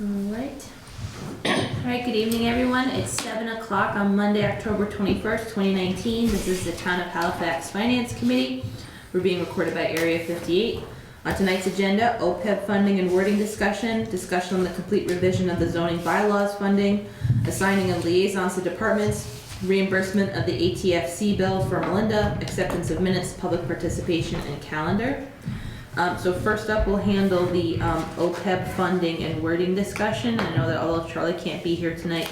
Alright. Alright, good evening everyone. It's 7 o'clock on Monday, October 21st, 2019. This is the Town of Halifax Finance Committee. We're being recorded by Area 58. On tonight's agenda, OPEB funding and wording discussion on the complete revision of the zoning bylaws funding, assigning of liaisons to departments, reimbursement of the ATFC bill for Melinda, acceptance of minutes, public participation, and calendar. So first up, we'll handle the OPEB funding and wording discussion. I know that although Charlie can't be here tonight,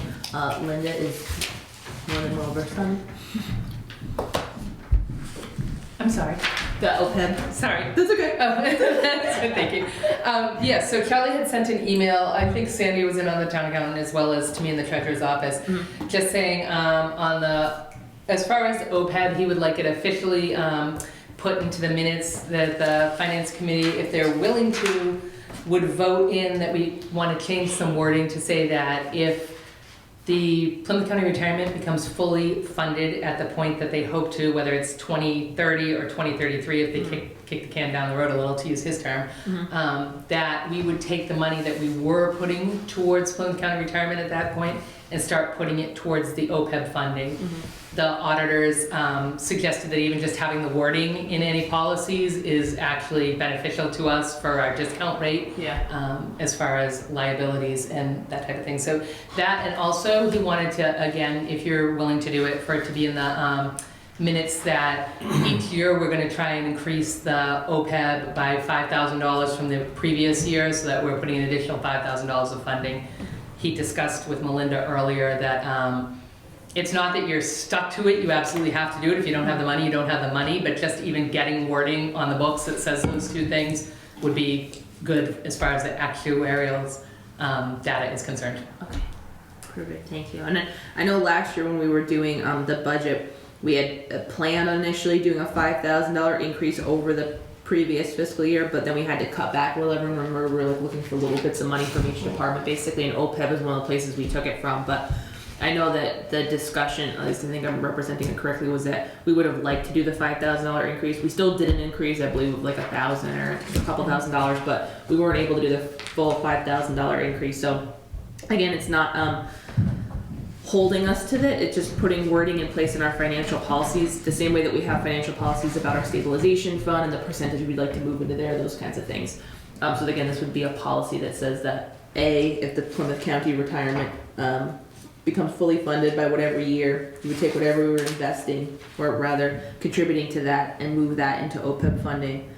Linda is more than well versed on. I'm sorry. The OPEB. Sorry. That's okay. That's good, thank you. Yes, so Charlie had sent an email. I think Sandy was in on the town accountant as well as to me in the treasurer's office, just saying as far as OPEB, he would like it officially put into the minutes that the finance committee, if they're willing to, would vote in that we want to change some wording to say that if the Plymouth County retirement becomes fully funded at the point that they hope to, whether it's 2030 or 2033, if they kick the can down the road a little, to use his term, that we would take the money that we were putting towards Plymouth County retirement at that point and start putting it towards the OPEB funding. The auditors suggested that even just having the wording in any policies is actually beneficial to us for our discount rate, as far as liabilities and that type of thing. So that, and also he wanted to, again, if you're willing to do it, for it to be in the minutes that each year we're going to try and increase the OPEB by $5,000 from the previous year, so that we're putting an additional $5,000 of funding. He discussed with Melinda earlier that it's not that you're stuck to it, you absolutely have to do it. If you don't have the money, you don't have the money, but just even getting wording on the books that says those two things would be good as far as the actuarial data is concerned. Okay, perfect, thank you. And then I know last year when we were doing the budget, we had planned on initially doing a $5,000 increase over the previous fiscal year, but then we had to cut back a little. Everyone remember we were looking for little bits of money from each department basically, and OPEB is one of the places we took it from. But I know that the discussion, at least I think I'm representing it correctly, was that we would have liked to do the $5,000 increase. We still did an increase, I believe, of like $1,000 or a couple $1,000s, but we weren't able to do the full $5,000 increase. So again, it's not holding us to that, it's just putting wording in place in our financial policies, the same way that we have financial policies about our stabilization fund and the percentage we'd like to move into there, those kinds of things. So again, this would be a policy that says that if the Plymouth County retirement becomes fully funded by whatever year, you would take whatever we were investing, or rather contributing to that, and move that into OPEB funding.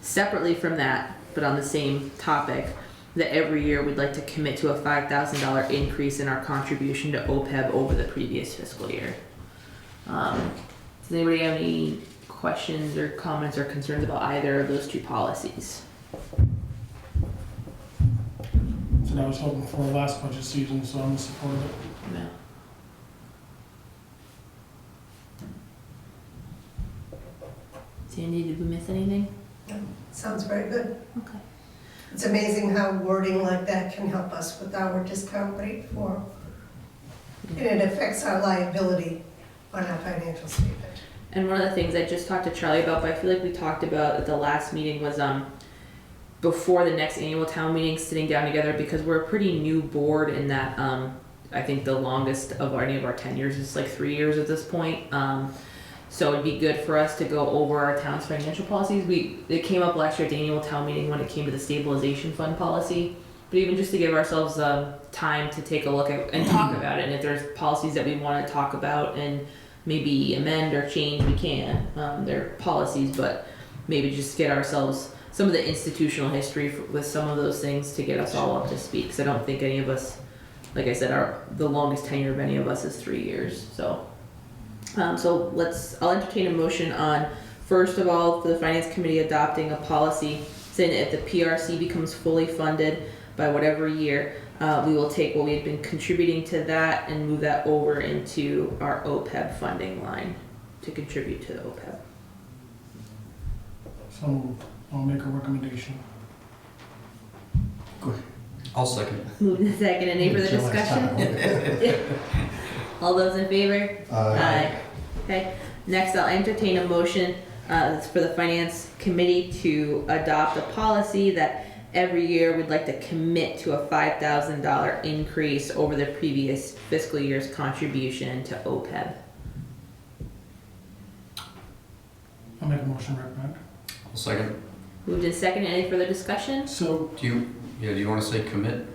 Separately from that, but on the same topic, that every year we'd like to commit to a $5,000 increase in our contribution to OPEB over the previous fiscal year. Does anybody have any questions or comments or concerns about either of those two policies? So I was hoping for last budget season, so I'm in support of it. No. Sandy, did we miss anything? Sounds very good. Okay. It's amazing how wording like that can help us with our discount rate and it affects our liability on our financial statement. And one of the things I just talked to Charlie about, but I feel like we talked about at the last meeting, was before the next annual town meeting, sitting down together, because we're a pretty new board in that I think the longest of any of our tenures is like 3 years at this point. So it'd be good for us to go over our town's financial policies. It came up last year at the annual town meeting when it came to the stabilization fund policy, but even just to give ourselves time to take a look at and talk about it. And if there's policies that we want to talk about and maybe amend or change, we can. They're policies, but maybe just get ourselves some of the institutional history with some of those things to get us all up to speed. Because I don't think any of us, like I said, the longest tenure of any of us is 3 years. So I'll entertain a motion on, first of all, for the Finance Committee adopting a policy saying that if the PRC becomes fully funded by whatever year, we will take what we had been contributing to that and move that over into our OPEB funding line to contribute to the OPEB. So I'll make a recommendation. Go ahead. I'll second it. Moved in second. Any further discussion? All those in favor? Aye. Okay. Next, I'll entertain a motion for the Finance Committee to adopt a policy that every year we'd like to commit to a $5,000 increase over the previous fiscal year's contribution to OPEB. I'll make a motion to recommend. I'll second. Moved in second. Any further discussion? So, Do you want to say commit?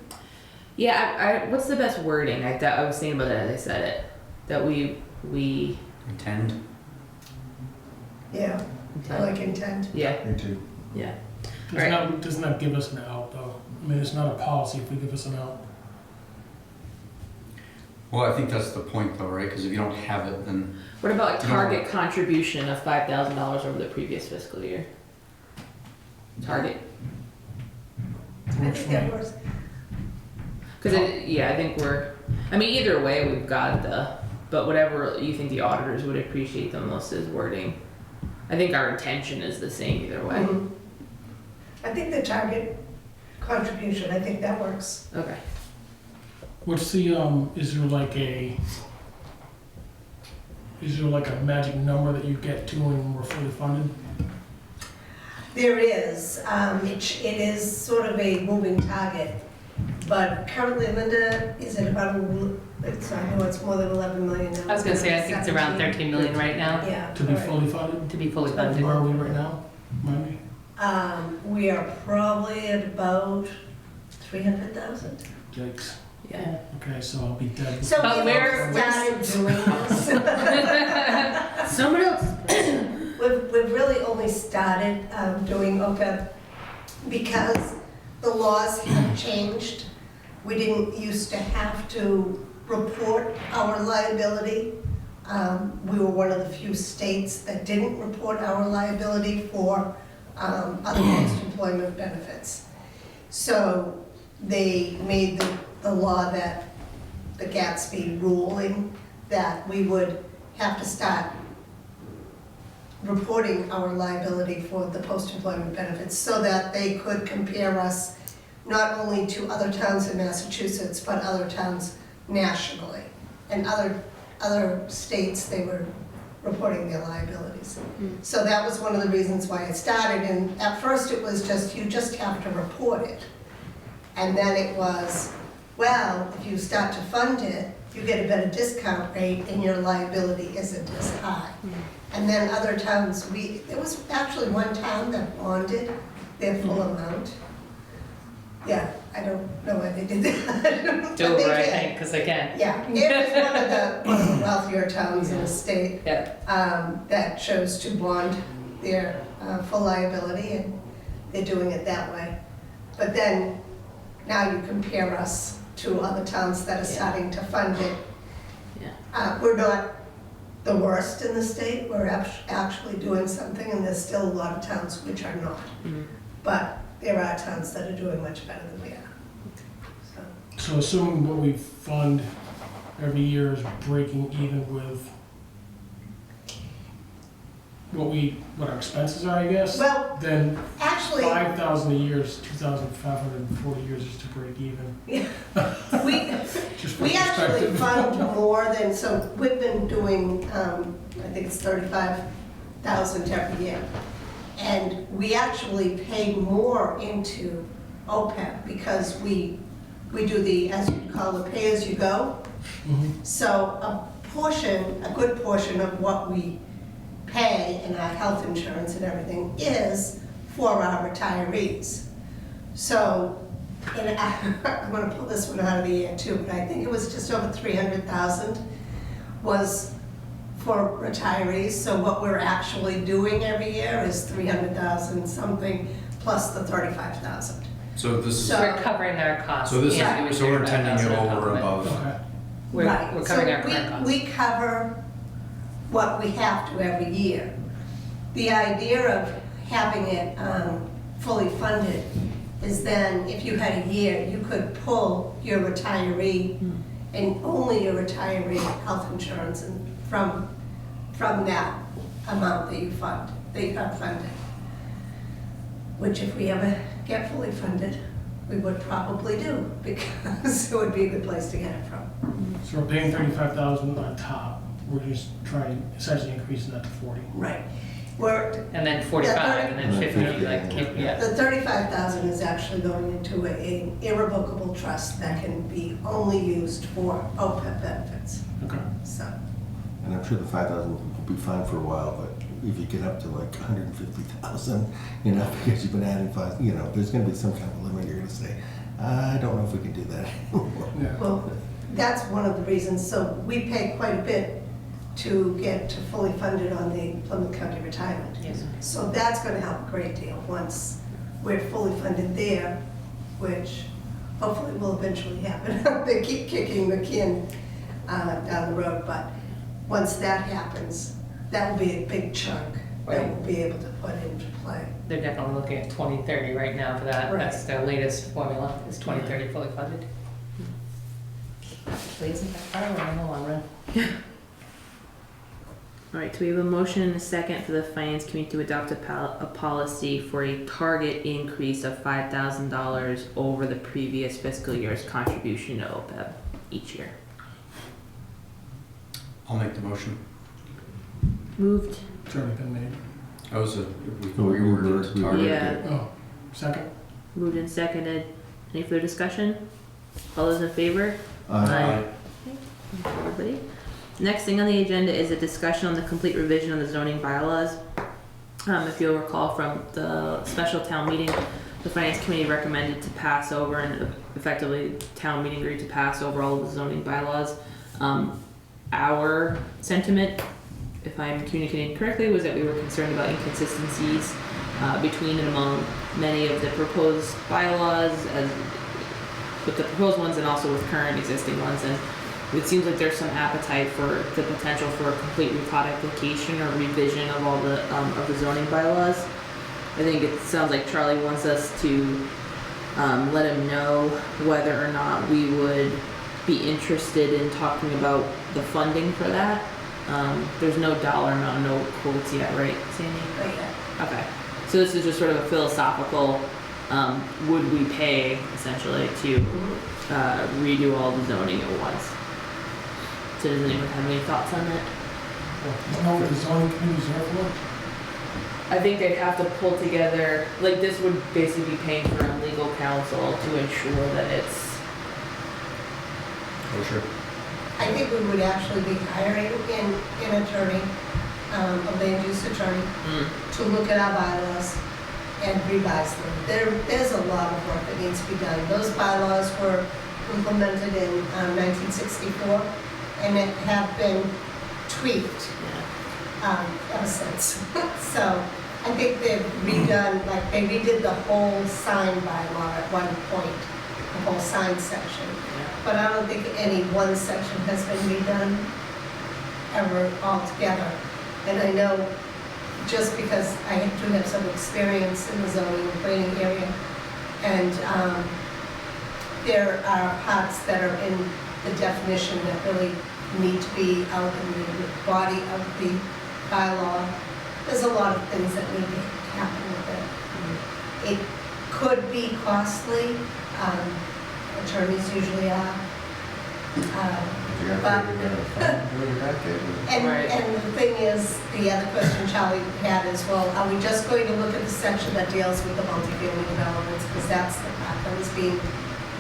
Yeah, I what's the best wording? I was thinking about that as I said it. That we Intend? Yeah, I like intent. yeah, Me too. yeah. doesn't that give us an out though? I mean, it's not a policy if we give us an out. Well, I think that's the point though, right? Because if you don't have it, then What about a No. target contribution of $5,000 over the previous fiscal year? Target, I think that works. because I think I mean, either way, we've got but whatever you think the auditors would appreciate the most is wording. I think our intention is the same either way. Mhm. I think the target contribution, I think that works. Okay. What's the, is there like a magic number that you get to when we're fully funded? There is, it is sort of a moving target, but currently, Linda, is it about, I know it's more than 11 million now. I was gonna say, I think it's around 13 million right now, Yeah. To be right. fully funded? to be fully Where funded. are we right now? Remind me? We are probably at about 300,000. Yikes. Yeah. Okay, so I'll be dead. So But we we're- started doing this. Someone else. We've really only started doing OPEB because the laws have changed. We didn't used to have to report our liability. We were one of the few states that didn't report our liability for other post-employment benefits. So they made the law that, the Gatsby ruling, that we would have to start reporting our liability for the post-employment benefits so that they could compare us not only to other towns in Massachusetts, but other towns nationally. And other states, they were reporting their liabilities. So that was one of the reasons why it started. And at first it was just, you just have to report it. And then it was, well, if you start to fund it, you get a better discount rate and your liability isn't as high. And then other towns, there was actually one town that bonded their full amount. Yeah, I don't know why they did that. But Dover, they I did. think, because again, Yeah, it was one of the wealthier towns in the state yeah, that chose to bond their full liability, and they're doing it that way. But then, now you compare us to other towns that are starting to fund it. Yeah. We're not the worst in the state, we're actually doing something, and there's still a lot of towns which are not. But there are towns that are doing much better than we are. So, So assuming what we fund every year is breaking even with what our expenses are, I guess? well, Then actually, 5,000 a year is 2,540 years just to break even. we, Just for we actually perspective. fund more than, so we've been doing, I think it's 35,000 every year. And we actually pay more into OPEB because we do the, as you call it, pay-as-you-go. Mhm. So a good portion of what we pay in our health insurance and everything is for our retirees. So, and I'm gonna pull this one out of the air too, but I think it was just over 300,000 was for retirees. So what we're actually doing every year is 300,000 something plus the 35,000. So this is, So- we're covering our costs. so this and is, doing so we're intending it 35,000 over and above it. above. Okay. We're covering our So current costs. we cover what we have to every year. The idea of having it fully funded is then, if you had a year, you could pull your retiree and only your retiree health insurance and from that amount that you fund, that you have funded. Which if we ever get fully funded, we would probably do, because it would be a good place to get it from. So we're paying 35,000 on top. We're just trying, essentially increasing that to 40. Right. We're, and then 45, and then 50, Yeah. like, yeah. the 35,000 is actually going into an irrevocable trust that can be only used for OPEB benefits, Okay. so. And I'm sure the 5,000 will be fine for a while, but if you get up to like 150,000, you know, because you've been adding five, you know, there's gonna be some kind of limit, you're gonna say, I don't know if we can do that anymore. Yeah. Well, that's one of the reasons, so we pay quite a bit to get fully funded on the Plymouth County retirement. Yes. So that's gonna help a great deal once we're fully funded there, which hopefully will eventually happen. They keep kicking the can down the road, but once that happens, that will be a big chunk that Right. we'll be able to put into play. They're definitely looking at 2030 right now for that. Right. That's their latest formula, is 2030 fully funded. Actually, isn't that far away in the long run? All right, so we have a motion and a second for the finance committee to adopt a policy for a target increase of $5,000 over the previous fiscal year's contribution to OPEB each year. I'll make the motion. Moved. It's already been made. I was we can Oh, we reword were- it to we were- target. Yeah. Oh, second? Moved and seconded. Any further discussion? All those in favor? Aye. Thank you, everybody. Next thing on the agenda is a discussion on the complete revision of the zoning bylaws. If you'll recall from the special town meeting, the finance committee recommended to pass over, and effectively town meeting agreed to pass over all of the zoning bylaws. Our sentiment, if I'm communicating correctly, was that we were concerned about inconsistencies between and among many of the proposed bylaws, as with the proposed ones and also with current existing ones. And it seems like there's some appetite for the potential for a complete recodification or revision of all of the zoning bylaws. I think it sounds like Charlie wants us to let him know whether or not we would be interested in talking about the funding for that. There's no dollar amount, no quotes yet, right, Sandy? But yeah, Okay, so this is just sort of a philosophical, would we pay essentially to redo all the zoning at once? So does anyone have any thoughts on that? Isn't that what the zoning committee's there for? I think they'd have to pull together, like this would basically be paying for a legal counsel to ensure that it's, Oh, sure. I think we would actually be hiring an attorney, a land use attorney, to look at our bylaws and revise them. There's a lot of work that needs to be done. Those bylaws were implemented in 1964 and it have been tweaked ever since. So I think they've redone, like they redid the whole sign bylaw at one point, the whole sign section. But I don't think any one section has been redone ever altogether. And I know, just because I do have some experience in the zoning and planning area, and there are parts that are in the definition that really need to be out in the body of the bylaw. There's a lot of things that need to happen with it. It could be costly. Attorneys usually are. But, and the thing is, the other question Charlie had is, well, are we just going to look at the section that deals with the multifamily developments, because that's the part that was being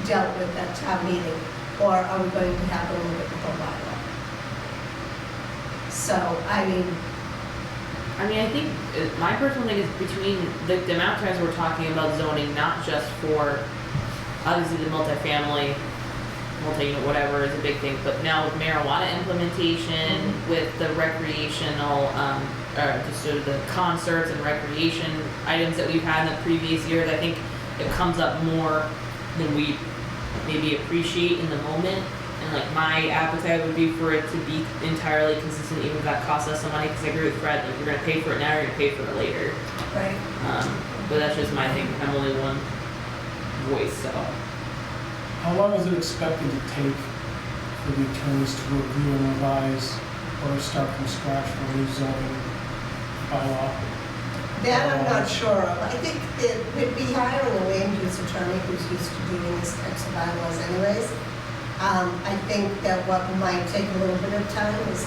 dealt with at town meeting, or are we going to have them look at the whole bylaw? So, I mean, I think my personal thing is between the amount of times we're talking about zoning, not just for obviously the multifamily, multi-unit, whatever is a big thing, but now with marijuana implementation, with the recreational, just sort of the concerts and recreation items that we've had in the previous years, I think it comes up more than we maybe appreciate in the moment. And like my appetite would be for it to be entirely consistent, even if that costs us some money, because I agree with Fred, like you're gonna pay for it now, you're gonna pay for it later. right, But that's just my thing, I'm only one voice, so. How long is it expected to take for the attorneys to review and revise or start from scratch for a new zoning bylaw? that I'm not sure of. I think it would be hiring a land use attorney who's used to doing these types of bylaws anyways. I think that what might take a little bit of time is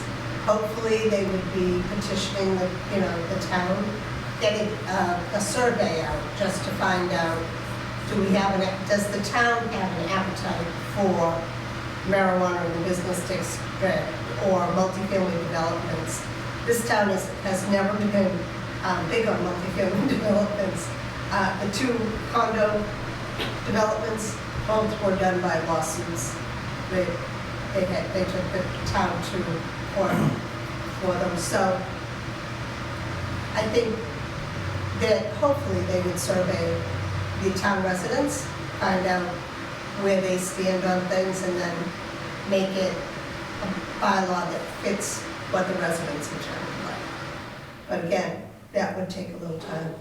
hopefully they would be petitioning the, the town, getting a survey out just to find out, does the town have an appetite for marijuana in the business district or multifamily developments? This town has never been big on multifamily developments. The two condo developments, both were done by lawsuits. They took the town to court for them. So I think that hopefully they would survey the town residents, find out where they stand on things, and then make it a bylaw that fits what the residents in town would like. But again, that would take a little time.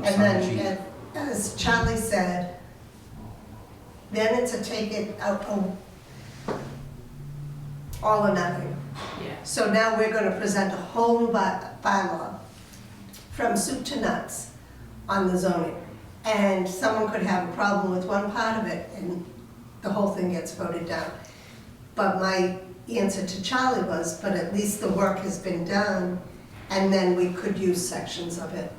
And then, as Charlie said, then it's a take it out all or nothing. Yeah. So now we're gonna present a whole new bylaw from soup to nuts on the zoning. And someone could have a problem with one part of it and the whole thing gets voted down. But my answer to Charlie was, but at least the work has been done, and then we could use sections of it.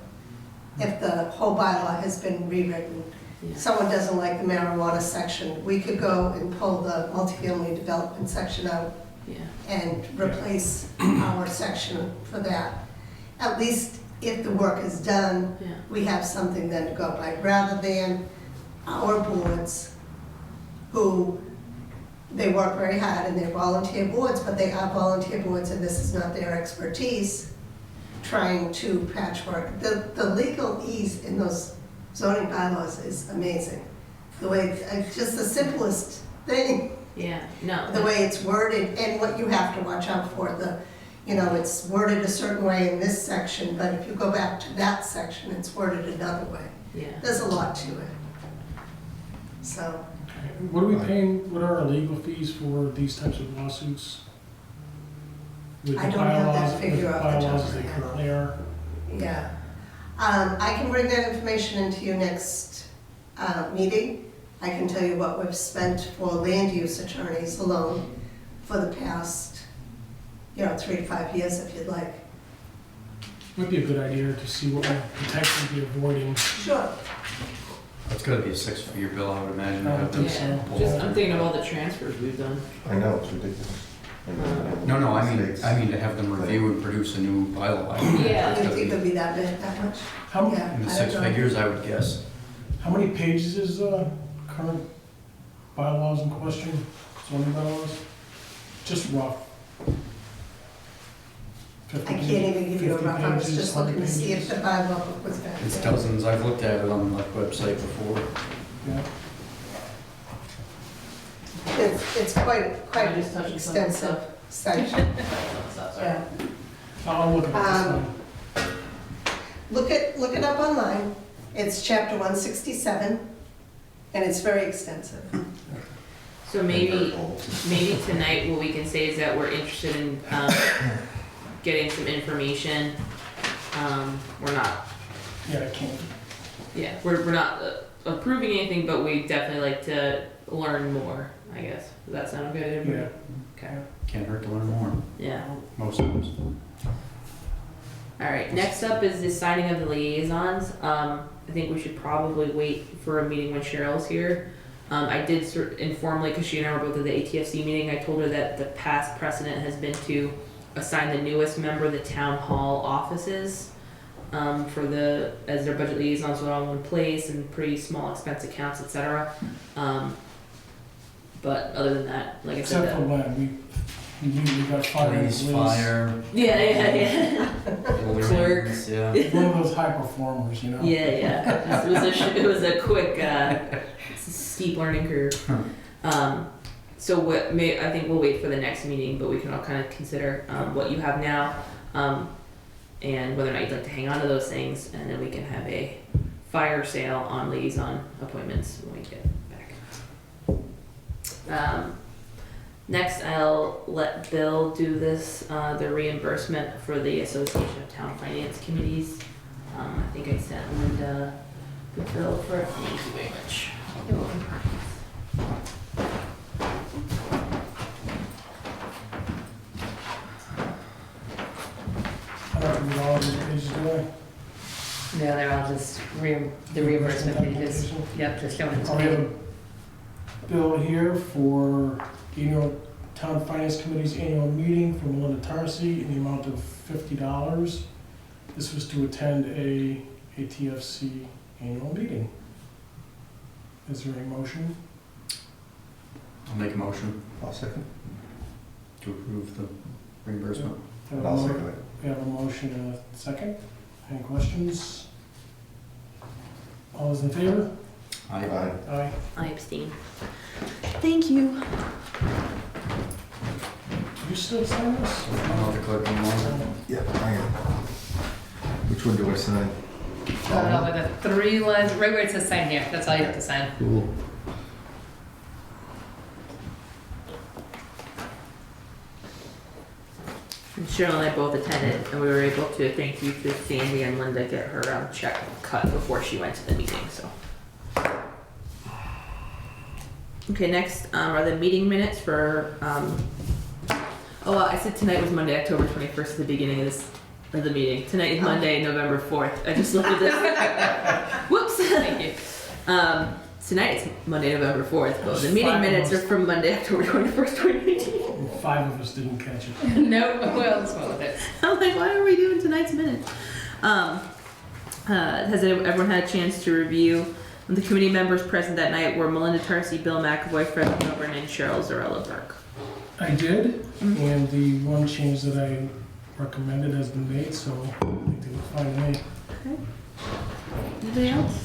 If the whole bylaw has been rewritten, Yeah. someone doesn't like the marijuana section, we could go and pull the multifamily development section out Yeah. and replace our section for that. At least if the work is done, Yeah. we have something then to go by, rather than our boards, who, they work very hard and they're volunteer boards, but they are volunteer boards and this is not their expertise, trying to patchwork. The legal ease in those zoning bylaws is amazing. The way, just the simplest thing, Yeah. No. the way it's worded, and what you have to watch out for, it's worded a certain way in this section, but if you go back to that section, it's worded another way. Yeah. There's a lot to it. So, What are we paying, what are our legal fees for these types of lawsuits? With I the don't have that bylaws- figure with off the top bylaws of as my they head. currently are? yeah. I can bring that information into you next meeting. I can tell you what we've spent for land use attorneys alone for the past, 3 to 5 years, if you'd like. Might be a good idea to see what we potentially be avoiding. Sure. It's gotta be a 6-figure bill, I would imagine. to I have would think them Yeah. so. Just I'm thinking of all the transfers we've done. I know, it's ridiculous. No, I mean to have them review and produce a new bylaw. Yeah. It's You gotta think be it'd be that much? How, Yeah. in the I 6 don't know. figures, I would guess. how many pages is current bylaws in question, zoning bylaws? Just rough. I can't even give you a 50 rough, I was pages, just looking to 100 see if pages. the bylaw book was back It's there. dozens, I've looked at it on the website before. Yeah. It's quite I just touched some of the extensive section, yeah. I'll look at this Um, one. Look it up online, it's chapter 167, and it's very extensive. So maybe tonight what we can say is that we're interested in getting some information. We're not, Yeah, I can't. yeah, we're not approving anything, but we definitely like to learn more, I guess. Does that sound good, everybody? Yeah. Okay. Can't hurt to learn more, Yeah. most times. All right, next up is the signing of the liaisons. I think we should probably wait for a meeting when Cheryl's here. I did informally, because she and I were both at the ATFC meeting, I told her that the past precedent has been to assign the newest member the town hall offices as their budget liaisons, so they're all in one place and pretty small expense accounts, etc. But other than that, like I said, Except for when we usually got fire. Police, fire, yeah. buildings, Clerks. yeah. One of those high performers, Yeah. It was a quick, steep learning curve. So I think we'll wait for the next meeting, but we can all kind of consider what you have now, and whether or not you'd like to hang on to those things, and then we can have a fire sale on liaison appointments when we get back. Next, I'll let Bill do the reimbursement for the Association of Town Finance Committees. I think I sent Linda the bill for it. Thank you very much. You're welcome. $50 in pages, do I? Yeah, they're all just the reimbursement pages. application. Yep, just showing it Oh, to we have me. a bill here for annual Town Finance Committee's annual meeting for Melinda Tarsi in the amount of $50. This was to attend a TFC annual meeting. Is there a motion? I'll make a motion I'll second. to approve the reimbursement. We have a I'll mo- second it. We have a motion and a second. Any questions? All those in favor? Aye. Aye. I abstain. Thank you. You still sign this? I'll have to click on one. Yep, I am. Which one do I sign? With the 3 lines, right where it says sign here, that's all you have to sign. Cool. And Cheryl and I both attended, and we were able to, thank you to Sandy and Linda, get her check cut before she went to the meeting, so. Okay, next are the meeting minutes for, I said tonight was Monday, October 21st, at the beginning of the meeting. Tonight is Monday, November 4th. I just looked at this. Whoops. Thank you. Tonight is Monday, November 4th, but the There's meeting 5 of minutes are us. from Monday, October 21st, 2018. And 5 of us didn't catch it. No, well, let's go with it. I'm like, why are we doing tonight's minutes? Has everyone had a chance to review? The committee members present that night were Melinda Tarsi, Bill McAvoy, Fred Milburn, and Cheryl Zarella Burke. I did, and the one change that I recommended has been made, so I think they look fine to me. Okay. Anybody else?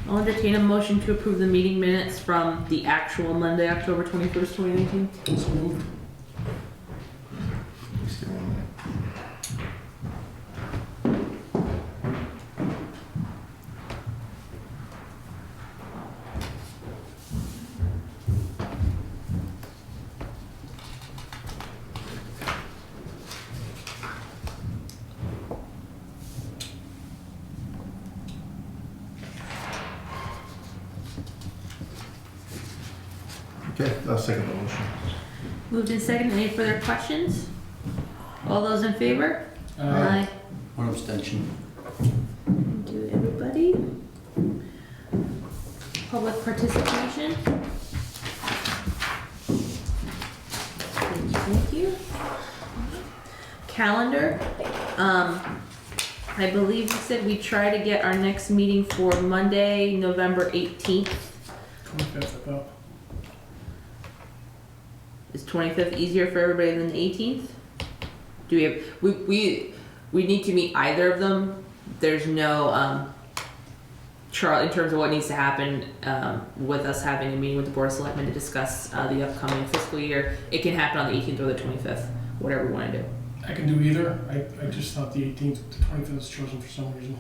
I'll entertain a motion to approve the meeting minutes from the actual Monday, October 21st, 2019. So moved. Just give me a minute. Okay, I'll second the motion. Moved in second. Any further questions? All those in favor? Aye. One abstention. Thank you, everybody. Public participation. Thank you. Calendar. I believe you said we try to get our next meeting for Monday, November 18th. 25th, I thought. Is 25th easier for everybody than the 18th? Do we have, we need to meet either of them. There's no, Charles, in terms of what needs to happen, with us having a meeting with the Board of Selectmen to discuss, the upcoming fiscal year. It can happen on the 18th or the 25th, whatever we wanna do. I can do either. I just thought the 18th, the 25th was chosen for some reason.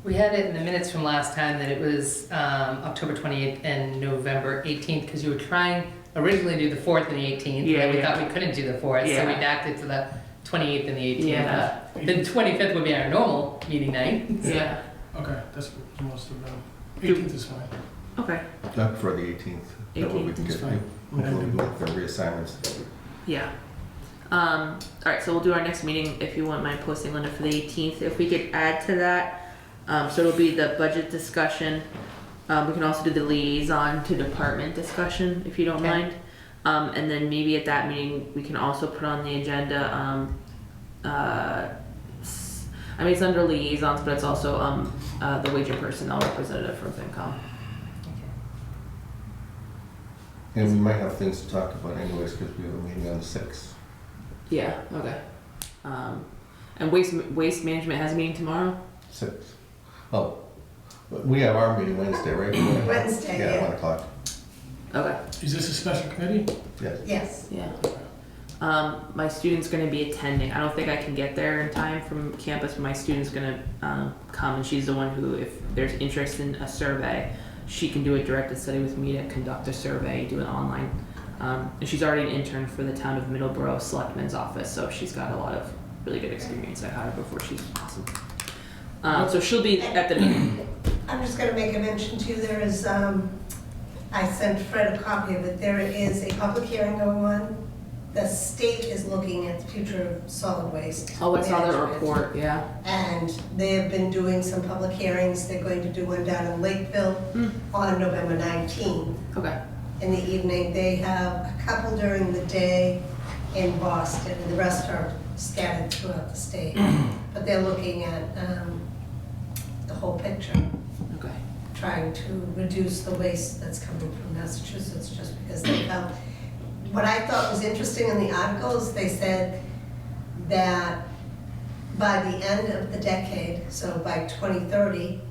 We had it in the minutes from last time that it was October 28th and November 18th, because you were trying originally to do the 4th and the 18th. Yeah, and we yeah. thought we couldn't do the 4th, so we Yeah. backed it to the 28th and the 18th. Yeah. The 25th would be our normal meeting night. Yeah. Okay, that's what it must have been. 18th is fine. Okay. I prefer the 18th. That way we can 18th is get, fine. hopefully we'll get the reassignments. Yeah. Alright, so we'll do our next meeting, if you wouldn't mind posting, Linda, for the 18th. If we could add to that, so it'll be the budget discussion. We can also do the liaison to department discussion, if you don't Okay. mind. And then maybe at that meeting, we can also put on the agenda, I mean, it's under liaisons, but it's also, the wage and personnel representative from FinCom. And we might have things to talk about anyways, because we have a meeting on the 6th. Yeah, okay. And waste management has a meeting tomorrow? 6th. Oh, we have our meeting Wednesday, right? 1 o'clock. Wednesday, Yeah, yeah. 1 o'clock. Okay, Is this a special committee? Yes. Yes. yeah. My student's gonna be attending. I don't think I can get there in time from campus, but my student's gonna, come, and she's the one who, if there's interest in a survey, she can do a directed study with me to conduct a survey, do an online. And she's already an intern for the town of Middleborough Selectman's office, so she's got a lot of really good experience. I had her before she's awesome. So she'll be at the meeting. I'm just gonna make a mention too, there is, I sent Fred a copy of it, there is a public hearing going on the state is looking at the future of solid waste. Oh, I saw the management. report, yeah. And they have been doing some public hearings. They're going to do one down in Lakeville on November 19th. Okay. In the evening, they have a couple during the day in Boston, and the rest are scattered throughout the state. But they're looking at the whole picture, Okay. trying to reduce the waste that's coming from Massachusetts just because they found. What I thought was interesting in the articles, they said that by the end of the decade, so by 2030,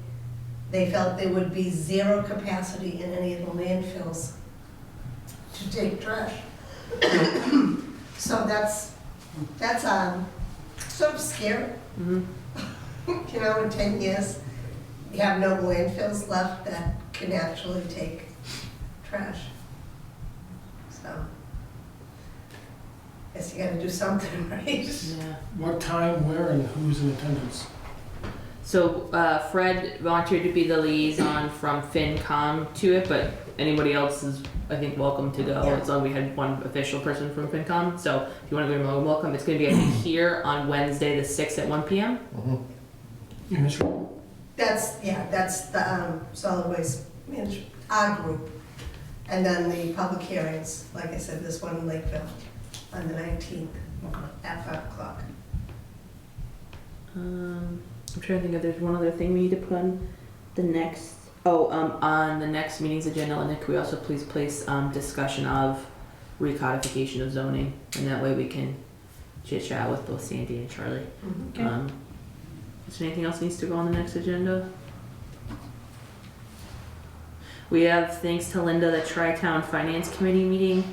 they felt there would be zero capacity in any of the landfills to take trash. So that's sort of scary. Mm-hmm. You know, in 10 years, you have no landfills left that can actually take trash. So, guess you gotta do something, right? Yeah. What time, where, and who's in attendance? So Fred volunteered to be the liaison from FinCom to it, but anybody else is, I think, welcome to go. Yeah. As long as we had one official person from FinCom. So if you want to go, you're welcome. It's going to be here on Wednesday the 6th at 1 p.m. That's the solid waste management, our group. And then the public hearings, like I said, this one in Lakeville on the 19th at 5 o'clock. I'm trying to think if there's one other thing we need to put on the next. On the next meeting's agenda, and could we also please place discussion of recodification of zoning, and that way we can chit chat with both Sandy and Charlie. Okay. Is there anything else needs to go on the next agenda? We have, thanks to Linda, the Tri-Town Finance Committee meeting.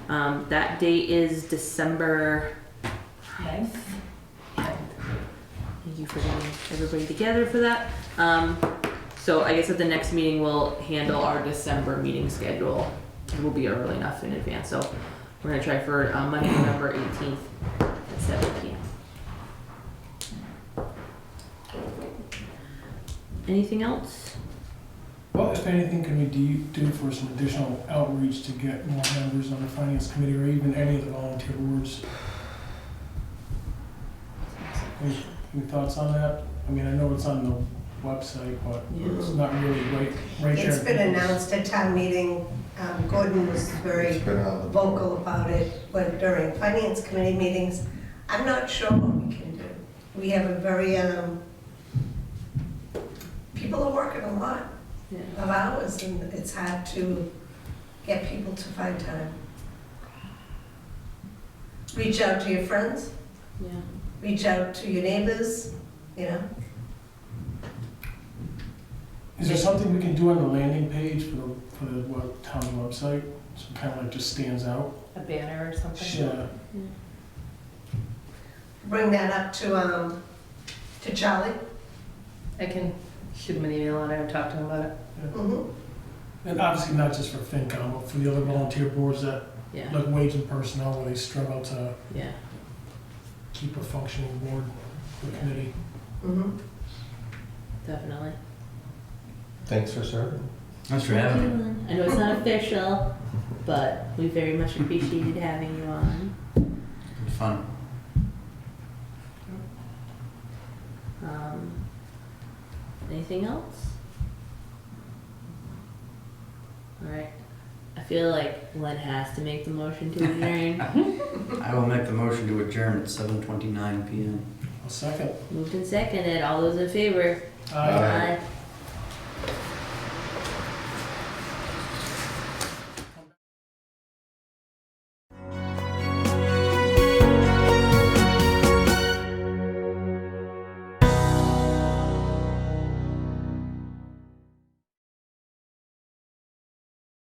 That date is December 9th. Thank you for getting everybody together for that. So I guess at the next meeting, we'll handle our December meeting schedule. It will be early enough in advance, so we're gonna try for Monday, November 18th at 7 p.m. Anything else? Well, if anything, can we do for some additional outreach to get more members on the finance committee or even any of the volunteer boards? Any thoughts on that? I mean, I know it's on the website, but it's not really right there. It's been announced at town meeting. Gordon was very It's been on the- vocal about it during finance committee meetings. I'm not sure what we can do. We have a very, people are working a lot Yeah. of hours, and it's hard to get people to find time. Reach out to your friends, Yeah. reach out to your neighbors, you know. Is there something we can do on the landing page for the town website? So it kind of like just stands out? A banner or something? Yeah. Bring that up to Charlie. I can shoot him an email and I will talk to him about it. Mhm. And obviously not just for FinCom, but for the other volunteer boards that, Yeah. like wage and personnel, where they struggle to Yeah. keep a functioning board or committee. Mhm. Definitely. Thanks for serving. Thanks for having me. I know it's not official, but we very much appreciated having you on. It's fun. Anything else? Alright. I feel like Len has to make the motion to adjourn. I will make the motion to adjourn at 7:29 p.m. A second. Moved and seconded. All those in favor? Aye. Aye.